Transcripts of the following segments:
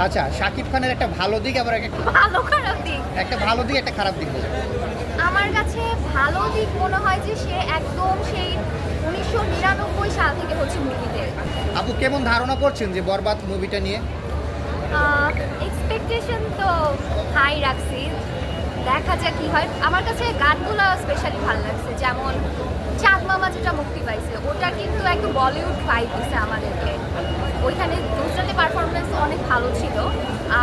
আচ্ছা, শাকিব খানের একটা ভালো দিক আবার ভালো খারাপ দিক, একটা ভালো দিক একটা খারাপ দিক বলে। আমার কাছে ভালো দিক মনে হয় যে সে একদম সেই 1999 সাল থেকে হচ্ছে মুভিতে আপু কেমন ধারণা করছেন যে বরবাদ মুভিটা নিয়ে? এক্সপেকটেশন তো হাই রাখছি, দেখা যাক কি হয়। আমার কাছে গানগুলো স্পেশালি ভালো লাগছে, যেমন চাঁদ মামা যেটা মুক্তি পাইছে ওটা কিন্তু একটু বলিউড ভাইব দিছে আমাদেরকে। ওইখানে নুসরাতের পারফরমেন্স অনেক ভালো ছিল।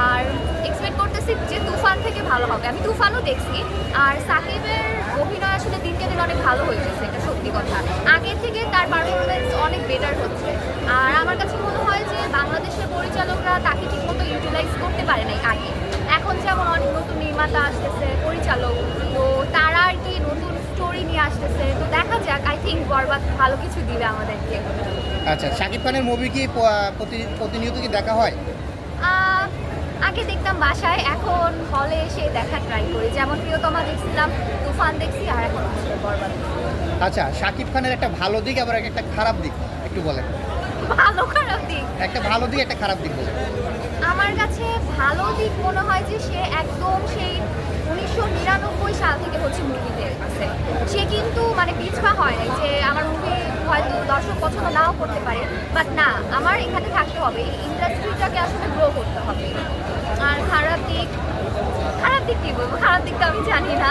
আর এক্সপেক্ট করতেছি যে তুফান থেকে ভালো হবে, আমি তুফানও দেখছি। আর সাকিবের অভিনয় আসলে দিনকে দিন অনেক ভালো হয়েছে, এটা সত্যি কথা। আগের থেকে তার পারফরমেন্স অনেক বেটার হচ্ছে। আর আমার কাছে মনে হয় যে বাংলাদেশের পরিচালকরা তাকে ঠিকমতো ইউটিলাইজ করতে পারে নাই আগে। এখন যেমন অনেক নতুন নির্মাতা আসতেছে, পরিচালক, তো তারা আর কি নতুন স্টোরি নিয়ে আসতেছে। তো দেখা যাক, আই থিঙ্ক বরবাদ ভালো কিছু দিবে আমাদেরকে। আচ্ছা, শাকিব খানের মুভি কি প্রতিনিয়ত কি দেখা হয়? আহ, আগে দেখতাম বাসায়, এখন হলে এসে দেখার ট্রাই করি। যেমন প্রিয়তমা দেখছিলাম, তুফান দেখছি, আর এখন হচ্ছে বরবাদ। আচ্ছা, শাকিব খানের একটা ভালো দিক আবার একটা খারাপ দিক একটু বলেন। ভালো খারাপ দিক, একটা ভালো দিক একটা খারাপ দিক বলে। আমার কাছে ভালো দিক মনে হয় যে সে একদম সেই 1999 সাল থেকে হচ্ছে মুভিতে আছে। সে কিন্তু মানে পিছপা হয় নাই যে আমার মুভি হয়তো দর্শক পছন্দ নাও করতে পারে, বাট না, আমার এখানে থাকতে হবে, এই ইন্ডাস্ট্রিটাকে আসলে গ্রো করতে হবে। আর খারাপ দিক, খারাপ দিক কি বলবো, খারাপ দিকটা আমি জানি না।